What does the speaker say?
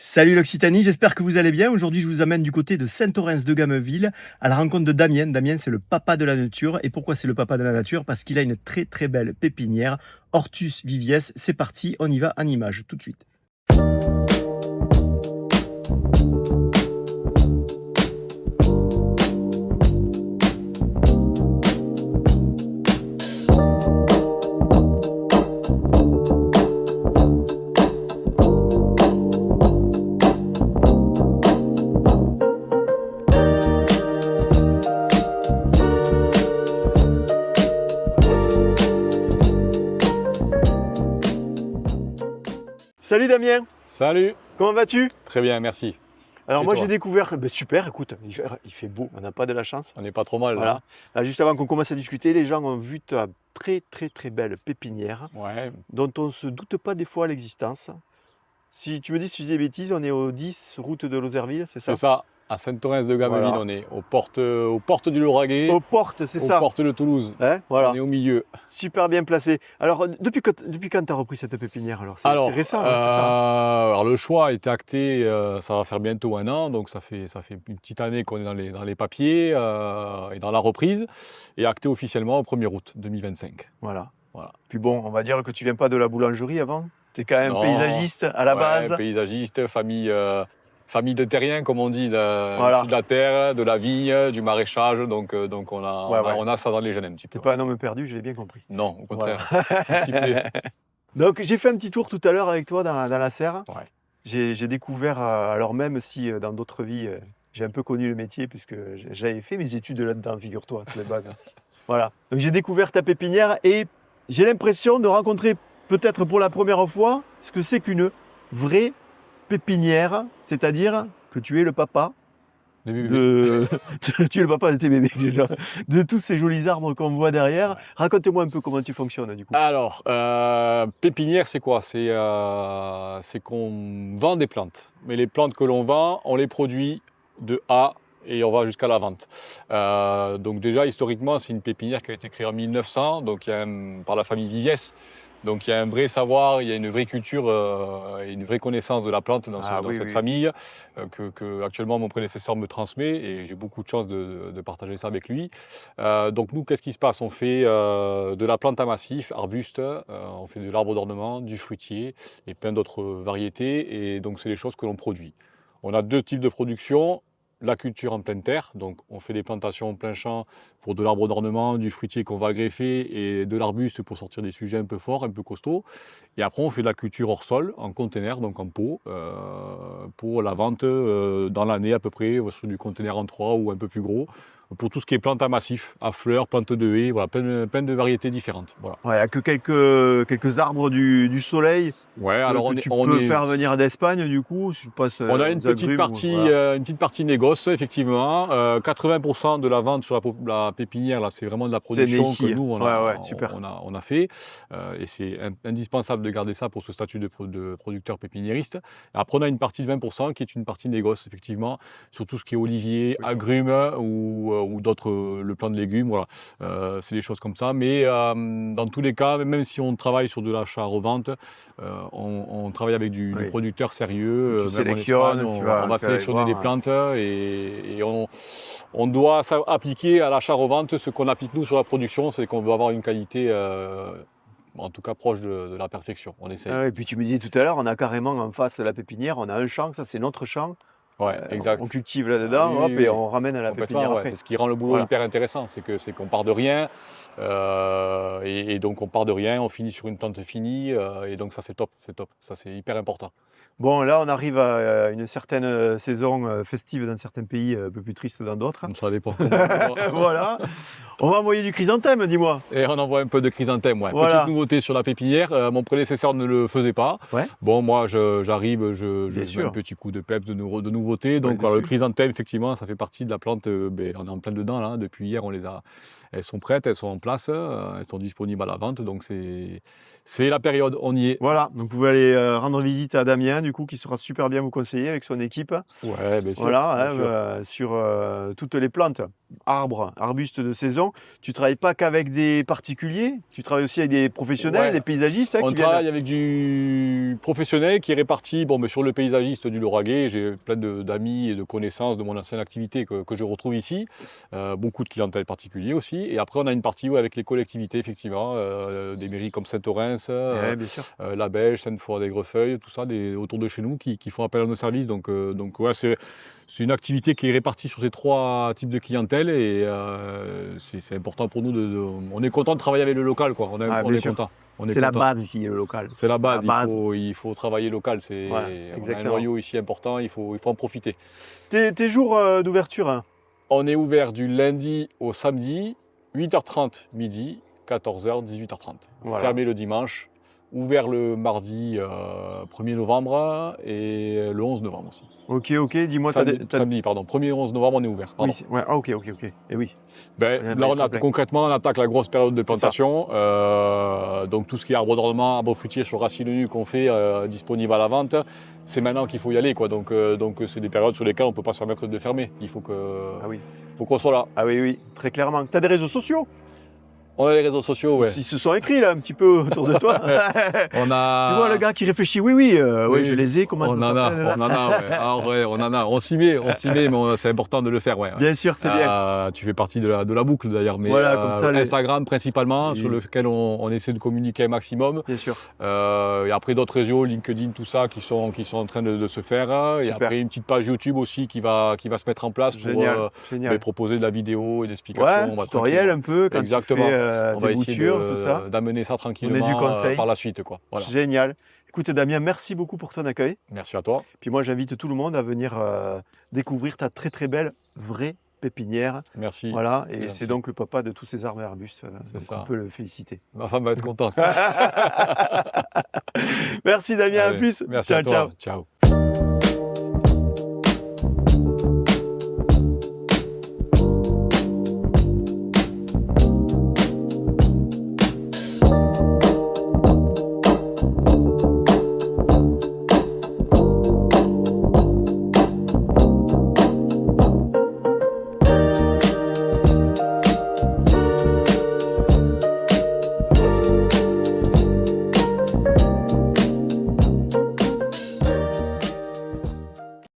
Salut l'Occitanie, j'espère que vous allez bien. Aujourd'hui, je vous amène du côté de Saint-Orens-de-Gameville à la rencontre de Damien. Damien, c'est le papa de la nature. Et pourquoi c'est le papa de la nature? Parce qu'il a une très très belle pépinière, Hortus vivies. C'est parti, on y va en image tout de suite. Salut Damien, Salut, comment vas-tu? très bien, merci. Alors Et moi toi? j'ai découvert, super, écoute, il fait beau, on n'a pas de la chance. On n'est pas trop mal Voilà. là. Là, juste avant qu'on commence à discuter, les gens ont vu ta très très très belle pépinière Ouais, dont on ne se doute pas des fois à l'existence. Si tu me dis si je dis des bêtises, on est au 10 route de Lozerville, c'est c'est ça? ça. À Saint-Orens-de-Gameville, Voilà. on est aux portes du Lauragais, Aux portes, c'est aux ça. portes de Toulouse. Hein, On voilà. est au milieu. Super bien placé. Alors, depuis quand tu as repris cette pépinière alors? C'est Alors, récent, hein, c'est ça? Hein. alors le choix a été acté, ça va faire bientôt un an, donc ça fait une petite année qu'on est dans les papiers et dans la reprise, et acté officiellement au 1er août 2025. Voilà. Voilà. Puis bon, on va dire que tu viens pas de la boulangerie avant. Tu es quand même Non, paysagiste à la ouais, base. paysagiste, famille de terriens, comme on dit, issus Voilà. de la terre, de la vigne, du maraîchage, donc on a, Ouais, on a, ouais. on a ça dans les gènes un petit T'es peu. pas un homme perdu, je l'ai bien compris. Non, au Voilà. contraire, on s'y plaît. Donc, j'ai fait un petit tour tout à l'heure avec toi dans la serre. Ouais. J'ai découvert, alors même si dans d'autres vies, j'ai un peu connu le métier puisque j'avais fait mes études là-dedans, figure-toi, c'est la base. Voilà. Donc j'ai découvert ta pépinière et j'ai l'impression de rencontrer peut-être pour la première fois ce que c'est qu'une vraie pépinière, c'est-à-dire que tu es le papa Les bébés. de tu es le papa de tes bébés, c'est ça, de tous ces jolis arbres qu'on voit derrière. Ouais. Raconte-moi un peu comment tu fonctionnes du coup. Alors, pépinière, c'est quoi? C'est qu'on vend des plantes. Mais les plantes que l'on vend, on les produit de A et on va jusqu'à la vente. Donc déjà, historiquement, c'est une pépinière qui a été créée en 1900, donc par la famille Viviès. Donc il y a un vrai savoir, il y a une vraie culture et une vraie connaissance de la plante dans Oui, cette oui. famille que actuellement mon prédécesseur me transmet, et j'ai beaucoup de chance de partager ça avec lui. Donc nous, qu'est-ce qui se passe? On fait de la plante à massif, arbuste, on fait de l'arbre d'ornement, du fruitier et plein d'autres variétés, et donc c'est les choses que l'on produit. On a deux types de production. La culture en pleine terre, donc on fait des plantations en plein champ pour de l'arbre d'ornement, du fruitier qu'on va greffer et de l'arbuste pour sortir des sujets un peu forts, un peu costauds. Et après on fait de la culture hors sol, en conteneur, donc en pot, pour la vente dans l'année à peu près, sur du conteneur en 3 ou un peu plus gros, pour tout ce qui est plantes à massif, à fleurs, plantes de haies, voilà, plein de variétés différentes. Voilà. Ouais, il n'y a que quelques arbres du soleil Ouais, que, alors que on est, tu on peux est faire venir d'Espagne du coup, si je passe On a aux agrumes. Voilà. une petite partie négoce, effectivement. 80% de la vente sur la pépinière, là, c'est vraiment de la C'est né production que ici. nous, Ouais, super. on a fait. Et c'est indispensable de garder ça pour ce statut de producteur pépiniériste. Et après, on a une partie de 20% qui est une partie négoce, effectivement, sur tout ce qui est olivier, Oui, agrumes ou d'autres, le plant de légumes. Voilà. C'est des choses comme ça. Mais dans tous les cas, même si on travaille sur de l'achat-revente, on travaille avec du Oui. producteur sérieux. Tu Même en sélectionnes, Espagne, tu on vas va aller sélectionner des voir. plantes et on doit appliquer à l'achat-revente ce qu'on applique nous sur la production, c'est qu'on veut avoir une qualité, en tout cas proche de la perfection. On essaye. Et puis tu me disais tout à l'heure, on a carrément en face la pépinière, on a un champ, ça c'est notre champ. Ouais, On exact. cultive Ah oui, là-dedans, oui, hop, et oui. on ramène à la Complètement, pépinière ouais. après. C'est ce qui rend le boulot Voilà. hyper intéressant, c'est qu'on part de rien, et donc on part de rien, on finit sur une plante finie, et donc ça c'est top, ça c'est hyper important. Bon, là on arrive à une certaine saison festive dans certains pays, un peu plus triste dans d'autres. Ça dépend comment. Voilà. On va envoyer du chrysanthème, dis-moi. Et on envoie un peu de chrysanthème, ouais. Petite Voilà. nouveauté sur la pépinière, mon prédécesseur ne le faisait pas. Ouais, Bon, moi, j'arrive, je bien mets un sûr. petit coup de peps, de nouveauté. Faut aller Donc, voilà, le dessus. chrysanthème, effectivement, ça fait partie de la plante. On est en plein dedans, là. Depuis hier, elles sont prêtes, elles sont en place, elles sont disponibles à la vente. Donc, c'est la période, on y est. Voilà, donc vous pouvez aller rendre visite à Damien, du coup, qui sera super bien vous conseiller avec son équipe. Ouais, bien sûr, Voilà, bien hein, sûr. sur toutes les plantes. arbustes de saison, tu travailles pas qu'avec des particuliers, tu travailles aussi avec des professionnels, Ouais. des paysagistes, On qui travaille viennent. avec du professionnel qui est réparti mais sur le paysagiste du Lauragais. J'ai plein d'amis et de connaissances de mon ancienne activité que je retrouve ici. Beaucoup de clientèle particulier aussi. Et après, on a une partie avec les collectivités, effectivement, des mairies comme Saint-Orens, Ouais, bien sûr. La Belge, Sainte-Foy-des-Greffeuilles, tout ça, autour de chez nous qui font appel à nos services. Donc ouais, c'est une activité qui est répartie sur ces 3 types de clientèle et c'est important pour nous. On est content de travailler avec le local, quoi. Ah, On bien est sûr. content. On est C'est la content. base ici, le local. C'est la C'est la base, base. il faut travailler local. Voilà, On a un exactement. noyau ici important, il faut en profiter. Tes jours d'ouverture, hein. On est ouvert du lundi au samedi, 8h30 midi, 14h, 18h30. Voilà. Fermé le dimanche, ouvert le mardi 1er novembre et le 11 novembre aussi. Ok, dis-moi, Samedi, pardon. 1er et 11 novembre, on est ouvert. Oui, ouais, ok. Et oui. Rien Là, d'être plein. concrètement, on attaque la grosse période de C'est ça. plantation. Donc, tout ce qui est arbre d'ornement, arbre fruitier sur racines nues qu'on fait disponible à la vente, c'est maintenant qu'il faut y aller, quoi. Donc, c'est des périodes sur lesquelles on ne peut pas se permettre de fermer. Il faut Ah oui. qu'on soit là. Ah oui, très clairement. Tu as des réseaux sociaux? On a les réseaux sociaux, ouais. Ils se sont écrits là un petit peu autour de toi. On a... Tu vois le gars qui réfléchit, oui, Oui, je les ai, comment on en a, ouais. Alors, ouais, on en a. On s'y met, mais c'est important de le faire, ouais. Bien sûr, c'est bien. Tu fais partie de la boucle d'ailleurs, mais Voilà, comme ça, Instagram principalement, Et- sur lequel on essaie de communiquer un maximum. Bien sûr. Et après d'autres réseaux, LinkedIn, tout ça, qui sont en train de se faire. Et Super. après une petite page YouTube aussi qui va se mettre en place Génial. pour proposer de la vidéo et des explications. Ouais, On va tutoriel un peu quand Exactement. tu fais On va des essayer boutures, tout ça. d'amener ça tranquillement du conseil. par la suite, quoi. Voilà. Génial. Écoute Damien, merci beaucoup pour ton accueil. Merci à toi. Puis moi j'invite tout le monde à venir découvrir ta très très belle vraie pépinière. Merci. Voilà, C'est et gentil. c'est donc le papa de tous ces arbres et arbustes. C'est Donc ça. on peut le féliciter. Ma femme va être contente. Merci Damien, à Allez, plus. Merci Ciao, à toi. ciao. Ciao.